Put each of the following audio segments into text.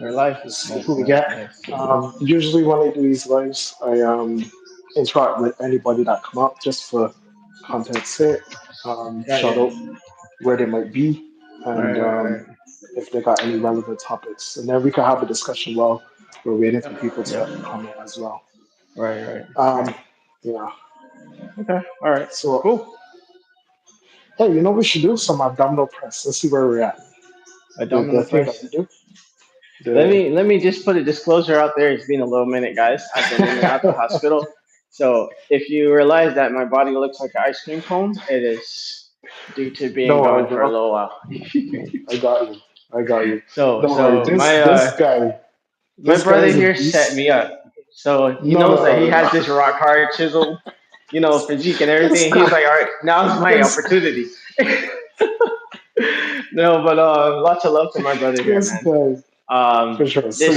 Your life. See who Nice, we nice, get. nice. Usually when I do these lives, I interact with anybody that come up just for content's sake. Got Shout out you. where they might be and Right, right, right. if they got any relevant topics, and then we can have a discussion while we're waiting for Yep, people yep. to comment as well. Right, right, right. Um, yeah. Okay, all right. So, Cool. hey, we should do some abdominal press. Let's see where we're at. The Abdominal thing that press. we do. Let The me let me just put a disclosure out there. It's been a little minute, guys. I've been in and out the hospital. So if you realize that my body looks like an ice cream cone, it is due to being Don't worry, gone for a bro. little while. I got you. I got you. so Don't worry. so my This guy, my this guy brother is a here set beast. me up. So he No, knows that he no, has no. this rock hard chisel, physique and This everything. He's guy, like, all right, now's my this, opportunity. No, but lots of love to my brother here, this man. guy, for Um, sure. this Same,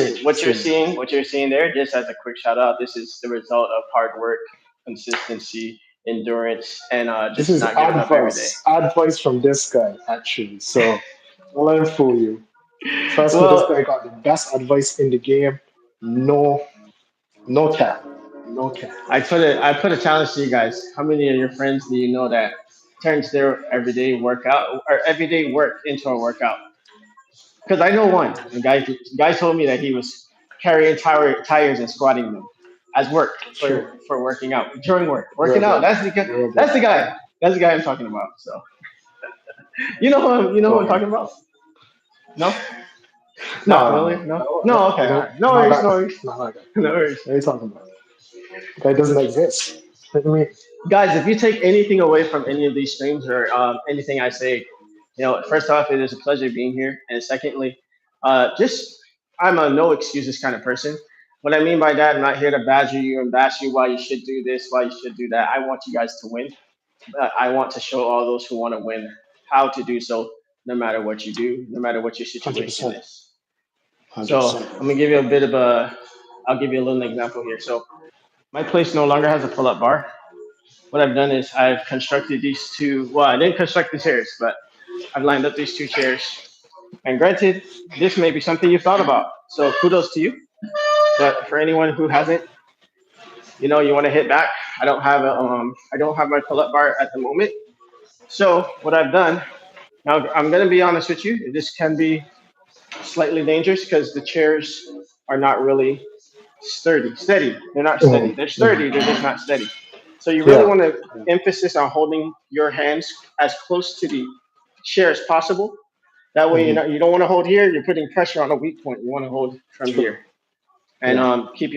same. what you're seeing there, just as a quick shout out, this is the result of hard work, consistency, endurance, and This just is not giving up every day. advice from this guy, actually. So don't let him fool you. Trust me, this Well, guy got the best advice in the game. No, no cap, no cap. I put a challenge to you guys. How many of your friends do you know that turns their everyday workout or everyday work into a workout? Because I know one. The guy told me that he was carrying tires and squatting them as work for Sure, working out during work. real Working out. brother, That's the guy. real That's brother. the guy. That's the guy I'm talking about. So you know who Don't I'm worry. talking about? No, not No, no, familiar. no. No, No, no. I Okay, all don't. right. No Not worries. that No guy. worries. Not that guy. No worries. What are you talking about? Guy doesn't exist. What do you mean? Guys, if you take anything away from any of these streams or anything I say, first off, it is a pleasure being here, and secondly, just I'm a no excuses kind of person. What I mean by that, I'm not here to badger you and bash you why you should do this, why you should do that. I want you guys to win. I want to show all those who want to win how to do so, no matter what you do, no matter what your Hundred situation percent. is. 100%. So I'm gonna give you a bit of a, I'll give you a little example here. So my place no longer has a pull-up bar. What I've done is I've constructed these two. Well, I didn't construct the chairs, but I've lined up these two chairs. And granted, this may be something you've thought about. So kudos to you. But for anyone who hasn't, you want to hit back. I don't have my pull-up bar at the moment. So what I've done now, I'm gonna be honest with you. This can be slightly dangerous because the chairs are not really steady. They're not steady. They're Hmm. sturdy. They're just not steady. So you really Yeah. want to Yeah. emphasis on holding your hands as close to the chair as possible. That way, Hmm. you don't want to hold here. You're putting pressure on a weak point. You want to hold from here, True. and Yeah. keep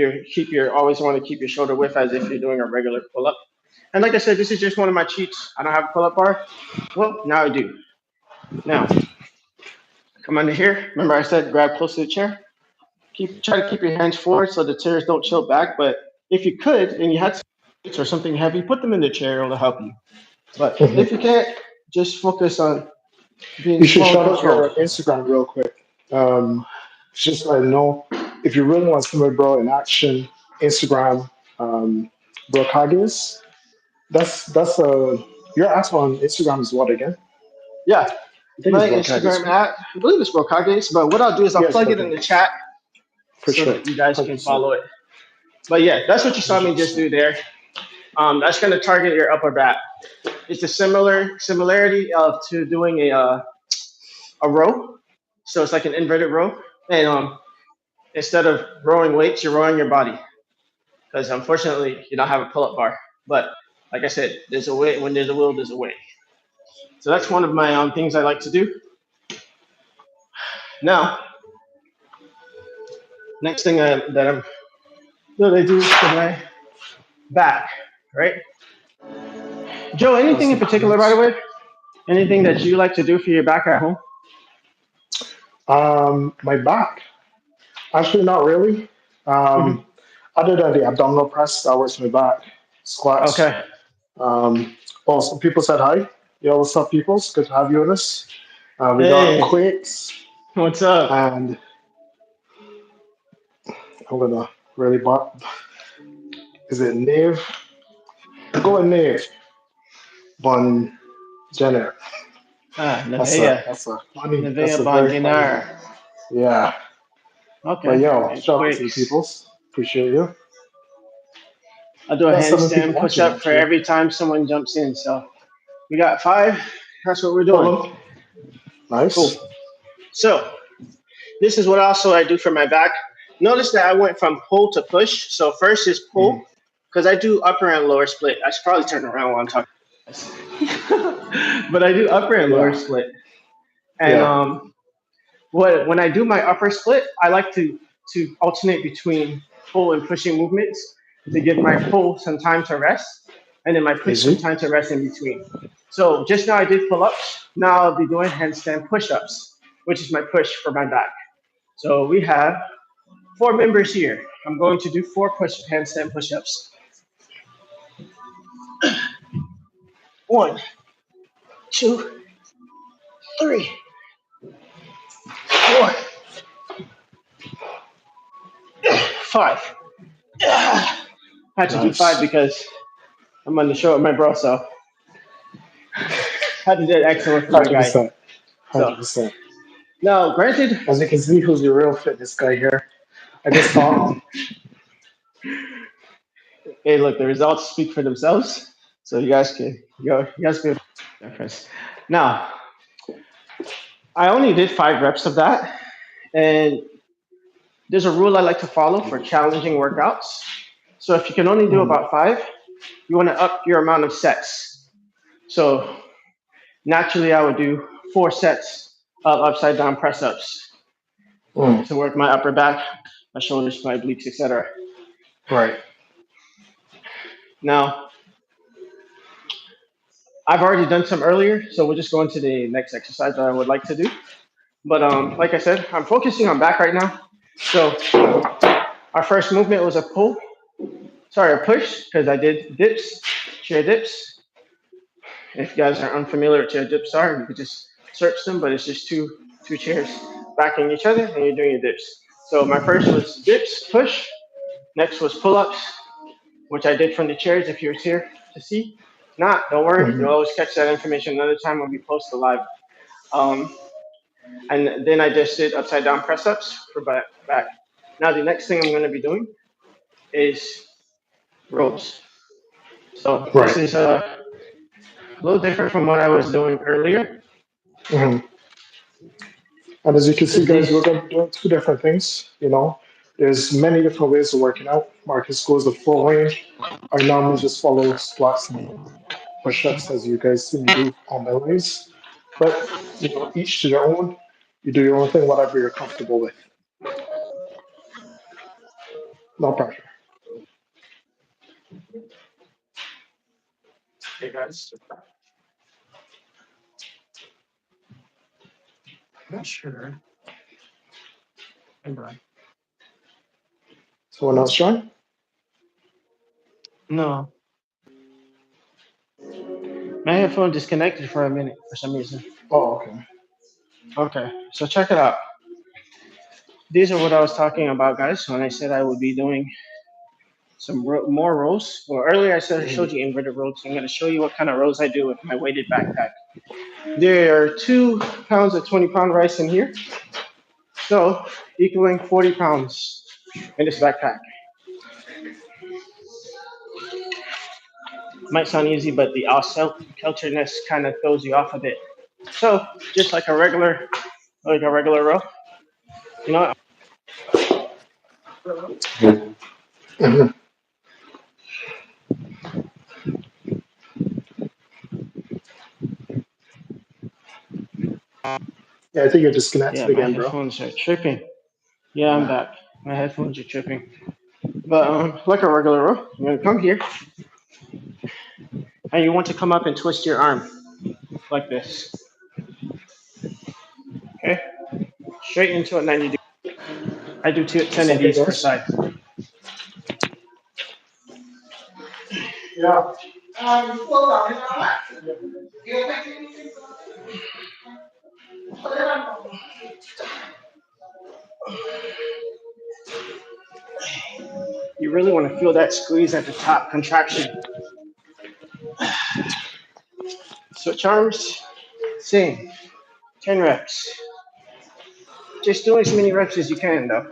your always want to keep your shoulder width as if you're doing a regular pull up. And like I said, this is just one of my cheats. I don't have a pull up bar. Well, now I do. Now come under here. Remember I said grab close to the chair. Try to keep your hands forward so the chairs don't chill back. But if you could and you had weights or something heavy, put them in the chair. It'll help you. But if you Hmm. can't, just focus on being You should slow and shout out controlled. your Instagram real quick. Just let I know if you really want to see my bro in action. Instagram, bro Kages. That's your app on Instagram is what again? Yeah, I think it's my bro Kages, Instagram right? at I believe it's Brokages. But what I'll do is I'll Yes, plug bro it in the Kages. chat For so sure. that you guys can 100%. follow it. But yeah, that's what you saw me just 100%. do there. That's going to target your upper back. It's a similarity of to doing a row. So it's like an inverted row, and instead of rowing weights, you're rowing your body because unfortunately you don't have a pull-up bar. But like I said, there's a way. When there's a will, there's a way. So that's one of my things I like to do. Now, next thing that I do for my back, right? Joe, What's anything in the particular, by the comments? way? Anything that you like to do for your back at home? My back. Actually, not really. Hmm. Um, Other than the abdominal press, that works my back. Squats. Okay. Oh, some people said hi. Yo, what's up, peoples? Good to have you with us. We got Hey, Quakes, what's up? and I'm gonna really is it Nave? Go with Nave. Bon Jenner. Ah, That's a Nevaeh. that's a funny. That's Nevaeh a very funny name. Bondinar. Yeah. But Okay. yo, It shout out to the quakes. peoples. Appreciate you. I'll do a Got 7 people handstand push watching up for actually. every time someone jumps in. So we got 5. That's what we're doing. Follow. Nice. Cool. So this is what also I do for my back. Notice that I went from pull to push. So first is Mm, pull, because I do upper and lower split. I should probably turn around while I'm talking. But I do upper and lower yeah. split. And Yeah. when I do my upper split, I like to alternate between pull and pushing movements to give my pull some time to rest, and then my push some Easy. time to rest in between. So just now I did pull ups. Now I'll be doing handstand push ups, which is my push for my back. So we have 4 members here. I'm going to do 4 handstand push ups. 1, 2, 3, 4, 5. I had to do 5 Nice. because I'm on the show with my bro, so I had to do an extra one for my guy. 100%. So 100%. now, granted, As you can see, who's your real fitness guy here. I just talked. hey, look, the results speak for themselves. So you guys can difference. Now, I only did 5 reps of that, and there's a rule I like to follow for challenging workouts. So if you can only do Mm, about 5, you want to up your amount of sets. So naturally, I would do 4 sets of upside down press ups mm, to work my upper back, my shoulders, my obliques, etc. right. Now, I've already done some earlier, so we'll just go into the next exercise that I would like to do. But like I said, I'm focusing on back right now. So our first movement was a pull, sorry, a push, because I did dips, chair dips. If you guys are unfamiliar with chair dips are, you could just search them, but it's just two chairs backing each other and you're doing your dips. So my first was dips, push. Next was pull-ups, which I did from the chairs if you were here to see. If not, don't worry, Hmm. you'll always catch that information another time when we post the live. Um, and then I just did upside down press ups for back. Now the next thing I'm going to be doing is rows. So this Right. is a little different from what I was doing earlier. Hmm. And as you can see, Because guys, we're these, going to be doing 2 different things. There's many different ways of working out. Marcus goes the full range. I normally just follow squats and push-ups, as you guys see me do on my legs. But each to their own. You do your own thing, whatever you're comfortable with. No pressure. hey guys, I'm not sure. Someone else join? No, my headphone disconnected for a minute for some reason. Oh, okay. Okay, so check it out. These are what I was talking about, guys, when I said I would be doing some more rows. Well, earlier I said I showed Mhm. you inverted rows. So I'm going to show you what kind of rows I do with my weighted backpack. There are 2 pounds of 20-pound rice in here, so equaling 40 pounds in this backpack. Might sound easy, but the culturedness kind of throws you off a bit. So just like a regular row, you know. Mhm. Yeah, I think you're Yeah, disconnected my again, bro. headphones are tripping. Yeah, I'm Yeah. back. My headphones are tripping. But like a regular row, you're gonna come here, and you want to come up and twist your arm like this. Okay, straight into a 90 degree. I do 10 of Second these per guess. side. Yeah. You really want to feel that squeeze at the top, contraction. Switch arms, same, 10 reps. Just doing as many reps as you can, though.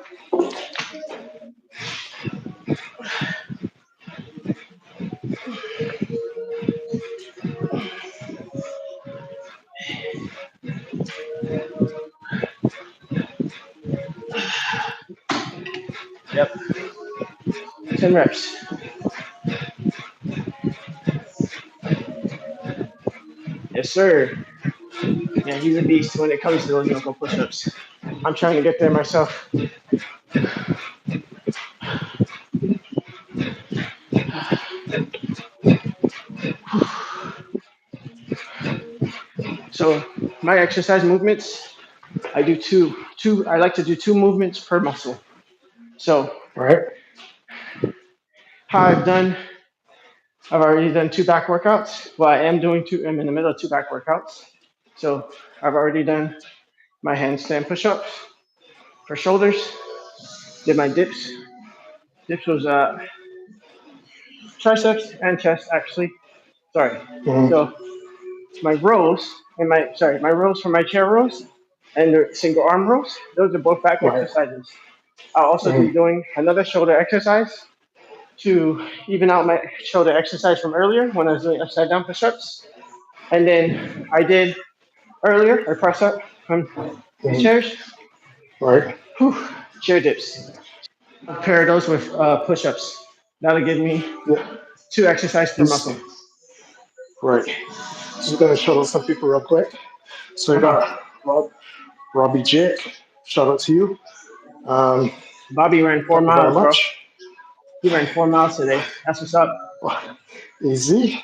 Yep. 10 reps. Yes, sir. Yeah, he's a beast when it comes to those knuckle push-ups. I'm trying to get there myself. So my exercise movements, I do two. I like to do two movements per muscle. So Right. how I've already done two back workouts. Well, I am doing two. I'm in the middle of two back workouts. So I've already done my handstand push-ups for shoulders. Did my dips. Dips was triceps and chest actually. Sorry. Mm-hmm. So my rows and my rows for my chair rows and the single arm rows. Those are both back Right. exercises. I'll also be Mm-hmm. doing another shoulder exercise to even out my shoulder exercise from earlier when I was doing upside down push-ups. And then I did earlier a press up on these Mm-hmm. chairs. Right. Whew, chair dips. I'll pair those with push-ups. That'll give me Yeah. two exercises per This. muscle. Right. Just gonna shout out some people real quick. So you Uh-huh. got Robbie Jake. Shout out to you. Um, Bobby ran four thank you very miles, bro. much. He ran 4 miles today. That's what's up. Easy.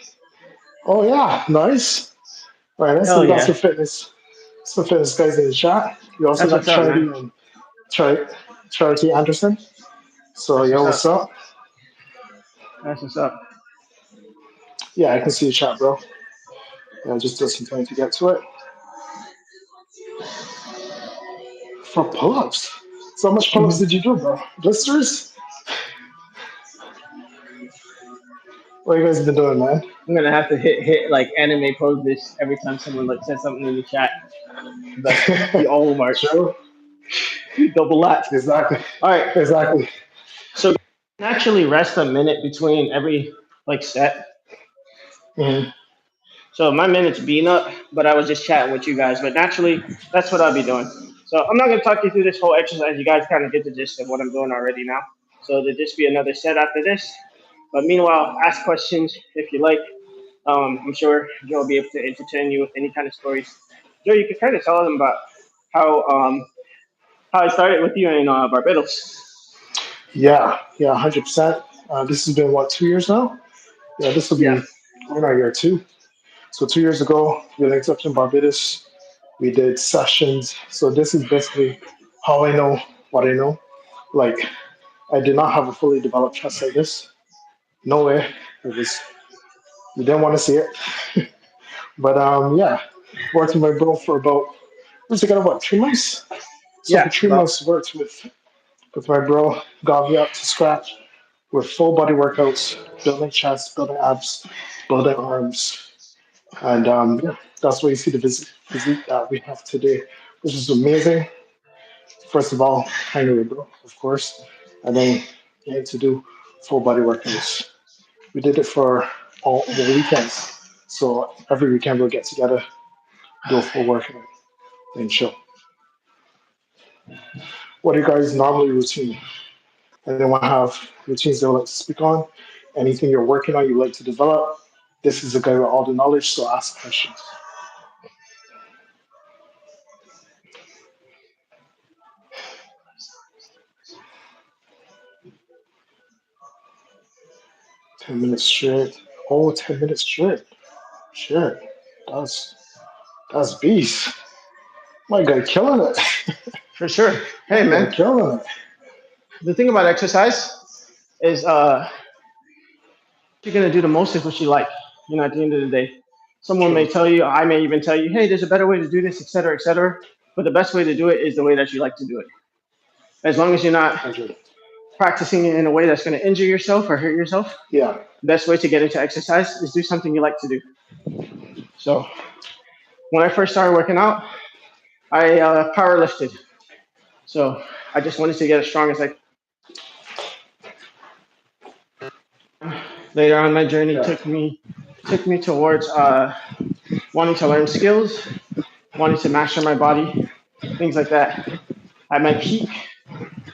Oh yeah, nice. All right, so Hell we got yeah. some fitness guys in the chat. We also That's got what's up, man. Charity and Charity Anderson. So That's yeah, what's up. what's up? That's what's up. Yeah, I can see the chat, bro. Yeah, just took some time to get to it. For pull-ups. So how much pull-ups Mhm. did you do, bro? Blisters? What you guys been doing, man? I'm gonna have to hit like anime pose this every time someone like says something in the chat. Like the all marks, True. double lat. Exactly. All right. Exactly. So actually rest a minute between every like set. Mm-hmm. So my minute's being up, but I was just chatting with you guys. But naturally, that's what I'll be doing. So I'm not gonna talk you through this whole exercise. You guys kind of get the gist of what I'm doing already now. So there'll just be another set after this. But meanwhile, ask questions if you like. I'm sure Joe will be able to entertain you with any kind of stories. Joe, you can kind of tell them about how um, how I started with you in Barbados. Yeah, 100%. This has been what, 2 years now? Yeah, this will Yeah, be we're not year two. So 2 years ago, we linked up in Barbados. We did sessions. So this is basically how I know what I know. Like I did not have a fully developed chest like this. No way. It was you didn't want to see it. But yeah, worked with my bro for about it was together what 3 months. So for yeah, three but months worked with my bro, got me up to scratch with full body workouts, building chest, building abs, building arms, and yeah, that's why you see the physique that we have today, which is amazing. First of all, I know it, bro, of course, and then you had to do full body workouts. We did it for all weekends, so every weekend we'll get together, do a full workout, and chill. What are you guys normally routine? Anyone have routines they would like to speak on? Anything you're working on you like to develop? This is a guy with all the knowledge, so ask questions. 10 minutes straight. Oh, 10 minutes straight. Shit. That's that's beast. My guy killing it. for sure. My Hey, guy man, killing it. the thing about exercise is you're gonna do the most is what you like. You know, at the end of the day, someone may True. tell you, I may even tell you, hey, there's a better way to do this, etc., etc. But the best way to do it is the way that you like to do it. As long as you're not 100. practicing it in a way that's going to injure yourself or hurt yourself, Yeah. the best way to get into exercise is do something you like to do. So when I first started working out, I power lifted. So I just wanted to get as strong as I could. Later on, my journey Yeah. took me towards wanting to learn skills, wanting to master my body, things like that. At my peak,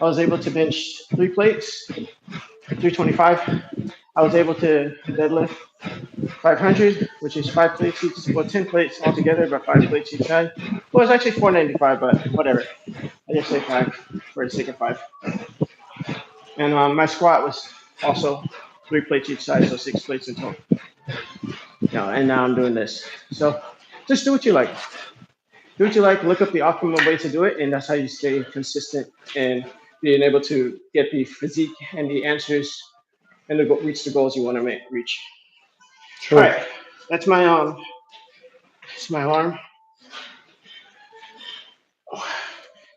I was able to bench 3 plates, 325. I was able to deadlift 500, which is 5 plates each, well, 10 plates altogether, but 5 plates each side. Well, it's actually 495, but whatever. I just say five for the sake of five. And my squat was also 3 plates each side, so 6 plates in total. And now I'm doing this. So just do what you like. Do what you like. Look up the optimum way to do it, and that's how you stay consistent and being able to get the physique and the answers and reach the goals you want to reach. All True. right, that's my alarm.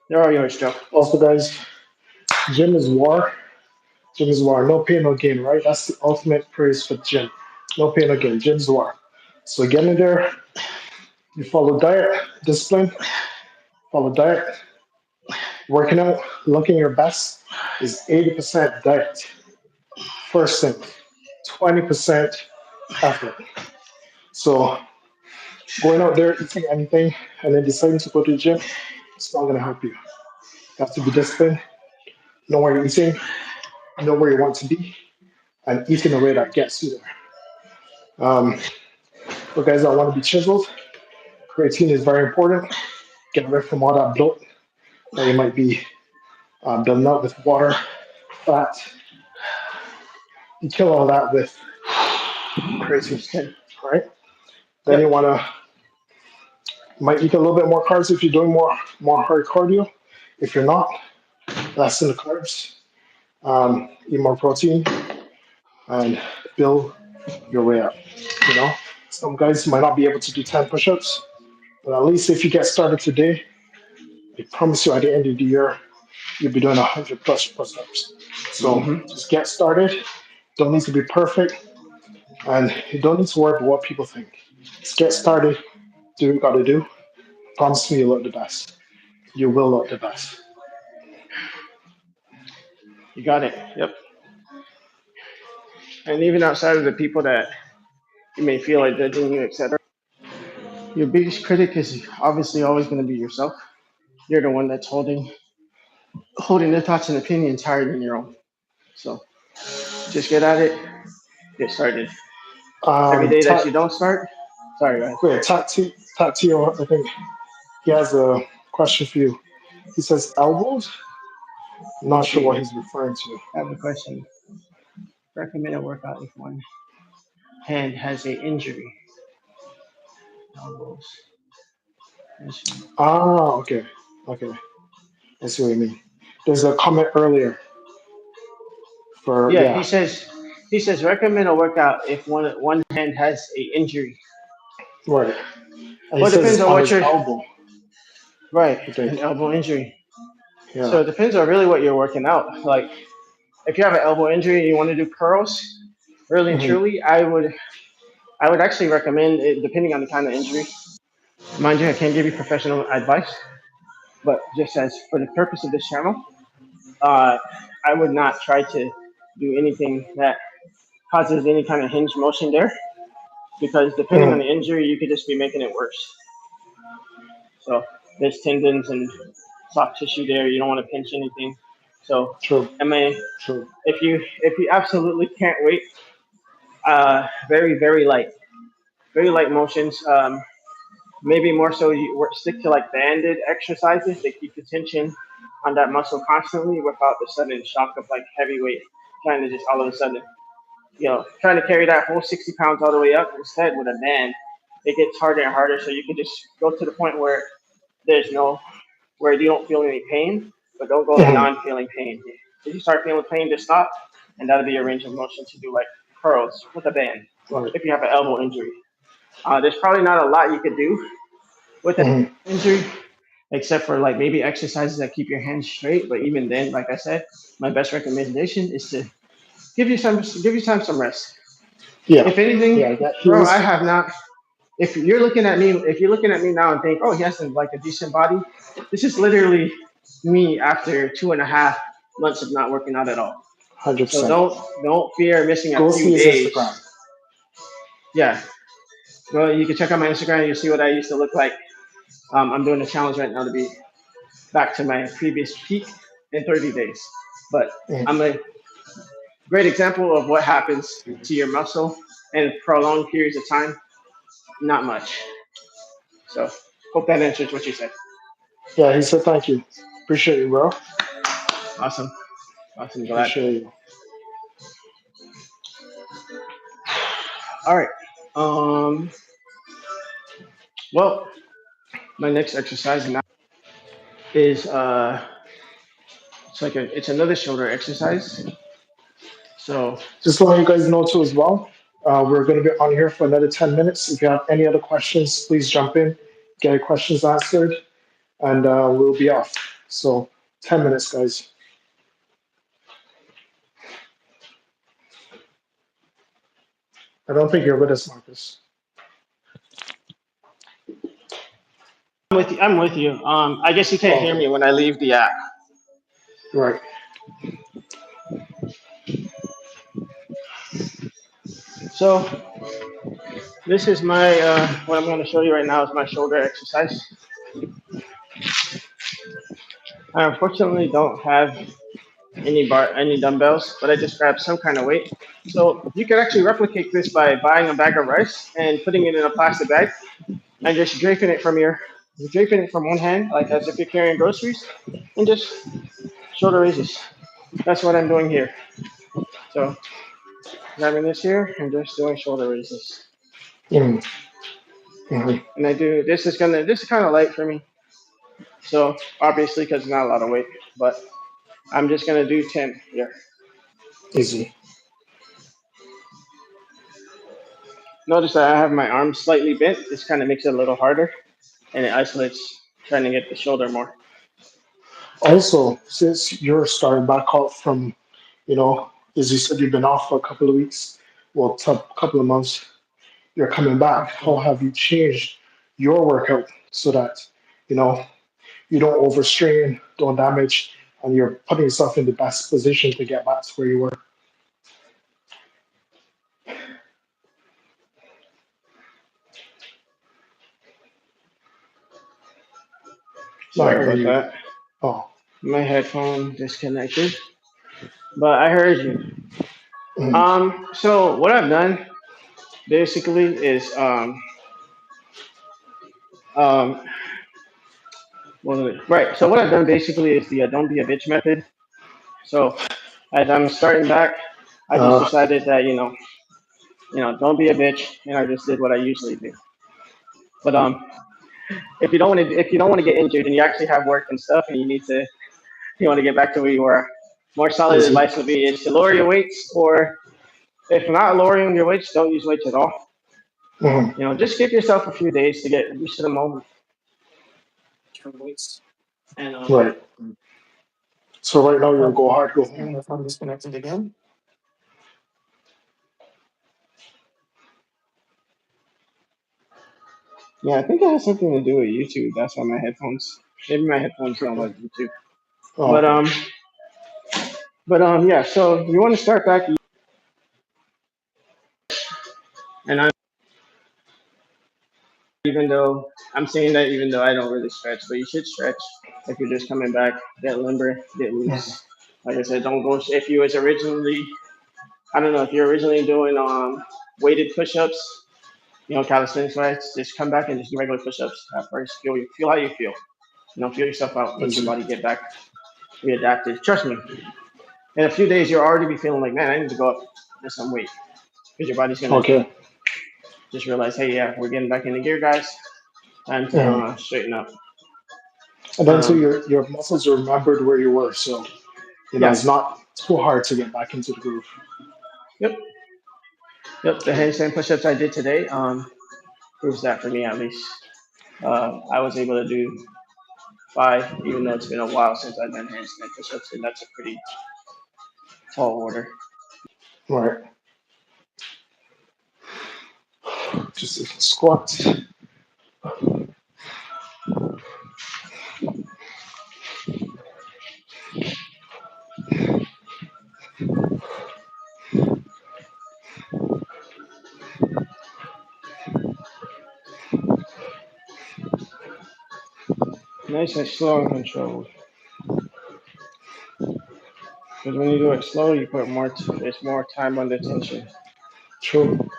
They're all yours, Joe. Also, guys, gym is war. Gym is war. No pain, no gain, right? That's the ultimate praise for gym. No pain, no gain. Gym's war. So get in there. You follow diet, discipline. Follow diet. Working out, looking your best is 80% diet. First thing, 20% effort. So going out there, eating anything, and then deciding to go to the gym, it's not going to help you. You have to be disciplined, know where you're eating, know where you want to be, and eat in a way that gets you there. For guys that want to be chiseled, creatine is very important. Get rid from all that bloat that you might be building up with water, fat. You kill all that with creatine, right? Then you Yep, want to might eat a little bit more carbs if you're doing more hard cardio. If you're not, less in the carbs. Eat more protein and build your way up. You know, some guys might not be able to do 10 push-ups, but at least if you get started today, I promise you at the end of the year, you'll be doing 100 plus push-ups. So just get started. Don't need to be perfect, and you don't need to worry about what people think. Just get started. Do what you got to do. Promise me you look the best. You will look the best. you got it. Yep. And even outside of the people that you may feel like judging you, etc., your biggest critic is obviously always going to be yourself. You're the one that's holding their thoughts and opinions higher than your own. So just get at it. Get started. Every day that you Tat, don't start, sorry, guys. wait, Tatio, I think he has a question for you. He says elbows. I'm Let me not sure see what here. he's referring to. I have a question. Recommend a workout if one hand has a injury. Elbows. Okay, okay. I see what you mean. There's a comment earlier for Yeah, yeah, he says recommend a workout if one hand has a injury. right. And he Well, it depends says on on what his you're elbow. right. I An think. elbow injury. Yeah. So it depends on really what you're working out. Like if you have an elbow injury and you want to do curls, really and Hmm. truly, I would actually recommend it depending on the kind of injury. Mind you, I can't give you professional advice, but just as for the purpose of this channel, uh, I would not try to do anything that causes any kind of hinge motion there because depending on Hmm. the injury, you could just be making it worse. So there's tendons and soft tissue there. You don't want to pinch anything. So True. I mean, True. if you absolutely can't wait, very light motions. Maybe more so you stick to like banded exercises that keep the tension on that muscle constantly without the sudden shock of like heavy weight trying to just all of a sudden, trying to carry that whole 60 pounds all the way up. Instead, with a band, it gets harder and harder. So you can just go to the point where there's no, where you don't feel any pain, but don't go Hmm. beyond feeling pain. If you start feeling pain, just stop, and that'll be a range of motion to do like curls with a band Right. if you have an elbow injury. There's probably not a lot you could do with an Hmm. injury, except for like maybe exercises that keep your hands straight. But even then, like I said, my best recommendation is to give you time some rest. Yeah. If anything, Yeah. That bro, I heals. have not. If you're looking at me now and think, oh, he has like a decent body, this is literally me after 2.5 months of not working out at all. So 100%. don't fear missing a Go see few his days. Instagram. Yeah, well, you can check out my Instagram. You'll see what I used to look like. I'm doing a challenge right now to be back to my previous peak. in 30 days. But Mm. I'm a great example of what happens to your muscle in prolonged periods of time. Not much. So hope that answers what you said. Yeah, he said thank you. Appreciate you, bro. Awesome. Awesome. Glad. Appreciate you. All right. Um. Well, my next exercise now is it's another shoulder exercise. So Just to let you guys know too as well, we're going to be on here for another 10 minutes. If you have any other questions, please jump in, get your questions answered, and we'll be off. So 10 minutes, guys. I don't think you're with us, Marcus. I'm with you. I'm with you. I guess you can't Oh, hear okay. me when I leave the app. Right. So this is my what I'm going to show you right now is my shoulder exercise. I unfortunately don't have any dumbbells, but I just grabbed some kind of weight. So you can actually replicate this by buying a bag of rice and putting it in a plastic bag and just draping it from one hand, like as if you're carrying groceries, and just shoulder raises. That's what I'm doing here. So grabbing this here and just doing shoulder raises. Mm, mhm. And I do this is kind of light for me. So obviously because it's not a lot of weight, but I'm just gonna do 10 here. Easy. Notice that I have my arms slightly bent. This kind of makes it a little harder, and it isolates trying to get the shoulder more. Also, since you're starting back out from, as you said, you've been off for a couple of weeks, well, couple of months, you're coming back. How have you changed your workout so that, you know, you don't overstrain, don't damage, and you're putting yourself in the best position to get back to where you were? Not Sorry hearing about you. that. Oh, My headphone disconnected, but I heard you. mm, So what I've done basically is um, right. So what I've done basically is the don't be a bitch method. So as I'm starting back, I just uh, decided that don't be a bitch, and I just did what I usually do. But if you don't want to get injured and you actually have work and stuff, and you want to get back to where you were, more solid easy. advice would be is to lower your weights, or if not lowering your weights, don't use weights at all. Mhm. Just give yourself a few days to get used to the moment from weights. And yeah. Right. So right now you're go hard, go home. And if I'm disconnected again. Yeah, I think it has something to do with YouTube. That's why my headphones. Maybe my headphones don't Okay. like YouTube. Oh, But okay. yeah. So you want to start back, and even though I'm saying that, even though I don't really stretch, but you should stretch if you're just coming back. Get limber, get Mhm. loose. Like I said, don't go. If you was originally, I don't know, if you're originally doing weighted push-ups, calisthenics, right? Just come back and just do regular push-ups at first. Feel how you feel. Feel yourself out. Let That's your it. body get back readapted. Trust me. In a few days, you'll already be feeling like, man, I need to go up to some weight because your body's gonna Okay. just realize, hey, yeah, we're getting back into gear, guys. Time to Mhm. straighten up. And then too, Um, your muscles remembered where you were, so it's yes. not too hard to get back into the groove. Yep. Yep. The handstand push-ups I did today proves that for me at least. I was able to do 5, even though it's been a while since I've done handstand push-ups, and that's a pretty tall order. Right. Just a squat. Nice and slow and controlled. Because when you do it slow, you put more. It's more time under tension. True.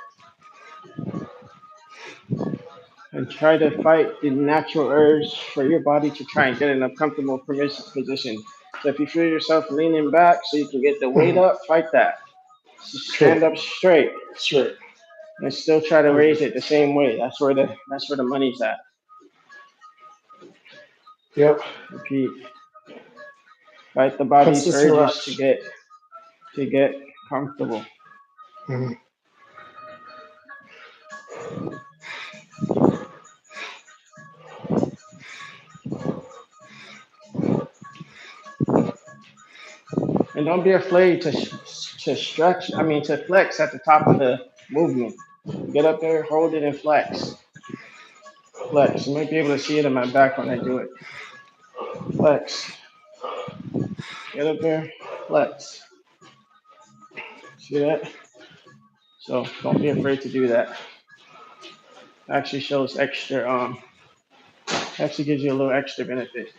And try to fight the natural urge for your body to try and get in a comfortable position. So if you feel yourself leaning back so you can get the weight Mhm. up, fight that. True. Stand up straight Straight. and still try to 100. raise it the same way. That's where the money's at. Yep. Repeat. Fight the body's Consistent urges to reps. get comfortable. Mhm. And don't be afraid to stretch. I mean, to flex at the top of the movement. Get up there, hold it, and flex. Flex. You might be able to see it in my back when I do it. Flex. Get up there, flex. See that? So don't be afraid to do that. Actually shows extra. Actually gives you a little extra benefit.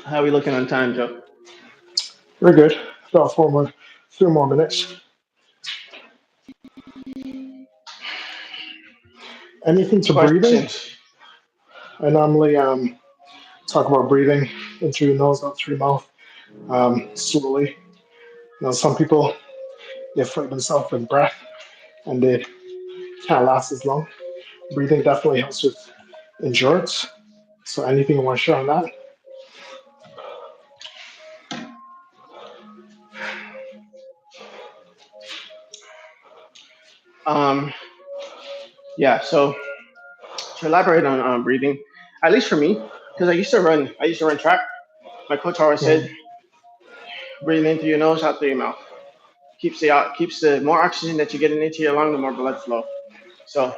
How are we looking on time, Joe? We're good. About 4 more, 3 more minutes. Anything to breathing? Questions. I normally talk about breathing in through your nose, out through your mouth, slowly. Some people they afflict themselves with breath and they can't last as long. Breathing definitely helps with endurance. So anything you want to share on that? Um, yeah. So to elaborate on breathing, at least for me, because I used to run track. My coach always Mm, said, breathe in through your nose, out through your mouth. Keeps the more oxygen that you're getting into your lung, the more blood flow. So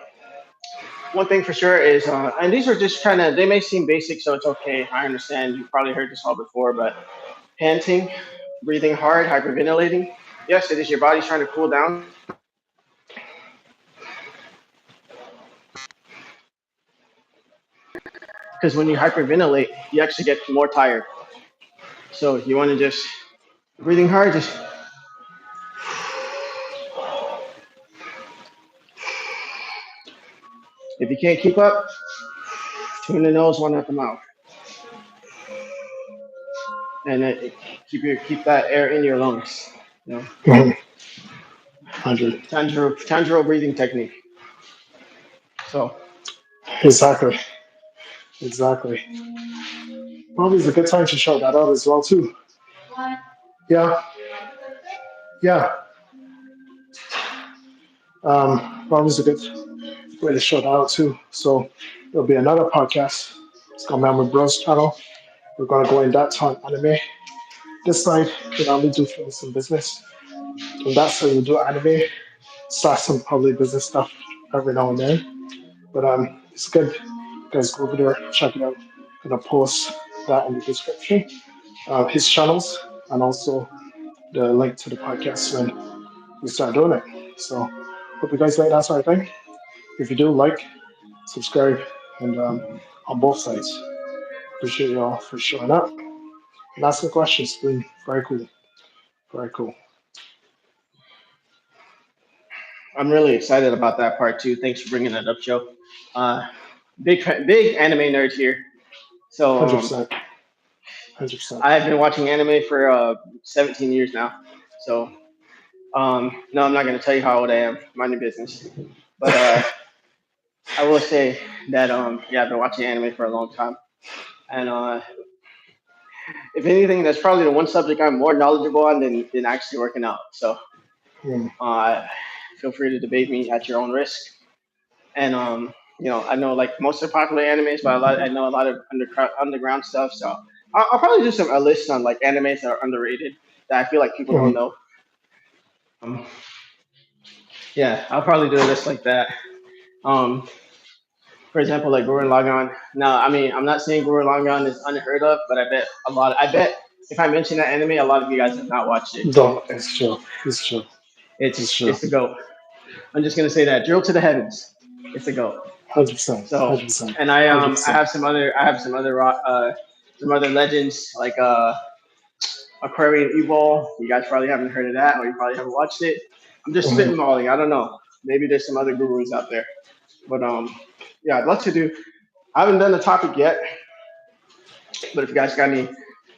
one thing for sure is, and these are just kind of, they may seem basic, so it's okay. I understand you've probably heard this all before, but panting, breathing hard, hyperventilating. Yes, it is your body's trying to cool down. Because when you hyperventilate, you actually get more tired. So you want to just breathing hard. Just if you can't keep up, two in the nose, one out the mouth, and keep that air in your lungs. You know, 100. Tanjiro breathing technique. So Exactly. Exactly. Probably is a good time to shout that out as well too. Yeah. Yeah. Probably is a good way to shout that out too. So there'll be another podcast. It's called Memory Bros channel. We're gonna go in that on anime. This side, we do fitness and business. And that side we do anime, slash some probably business stuff every now and then. But it's good. You guys go over there, check it out. Gonna post that in the description. His channels and also the link to the podcast when we start doing it. So hope you guys like that sort of thing. If you do, like, subscribe, and on both sides. Appreciate y'all for showing up and asking questions. It's been very cool. Very cool. I'm really excited about that part too. Thanks for bringing that up, Joe. Uh, big anime nerd here. So 100%. 100%. I have been watching anime for 17 years now. So no, I'm not going to tell you how old I am. Mind your business. But I will say that yeah, I've been watching anime for a long time, and if anything, that's probably the one subject I'm more knowledgeable on than actually working out. So Mm, uh, feel free to debate me at your own risk. And I know like most of the popular animes, but I know a lot of underground stuff. So I'll probably do a list on like animes that are underrated that I feel like people don't mm, know. Um, yeah, I'll probably do a list like that. Um, for example, like Gurren Lagann. Now, I mean, I'm not saying Gurren Lagann is unheard of, but I bet if I mention that anime, a lot of you guys have not watched it. So don't. It's true. It's true. It's it's true. it's the goat. I'm just gonna say that. Drill to the heavens. It's the goat. 100%, So, 100%, and I 100%. have some other legends like Aquarian Evil. You guys probably haven't heard of that, or you probably haven't watched it. I'm just Mhm. spitballing. I don't know. Maybe there's some other gurus out there, but yeah, I'd love to do. I haven't done the topic yet, but if you guys got any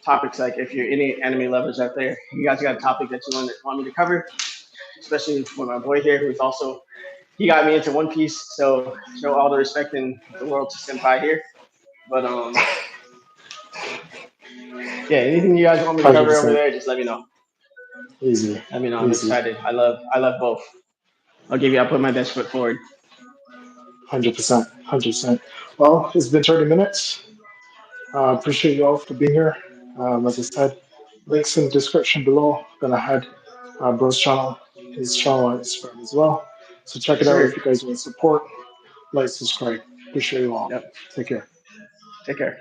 topics, like if you're any anime lovers out there, you guys got a topic that you want me to cover, especially with my boy here, who's also he got me into One Piece. So show all the respect in the world to Senpai here. But yeah, anything you guys want me to cover over 100%. there, just let me know. Easy, Let me know. I'm easy. excited. I love both. I'll put my best foot forward. 100%, 100%. Well, it's been 30 minutes. Appreciate you all for being here. As I said, links in the description below. Gonna add Bro's channel, his channel on Instagram as well. So check Yes, it out sir. if you guys want support. Like, subscribe. Appreciate you all. Yep. Take care. Take care.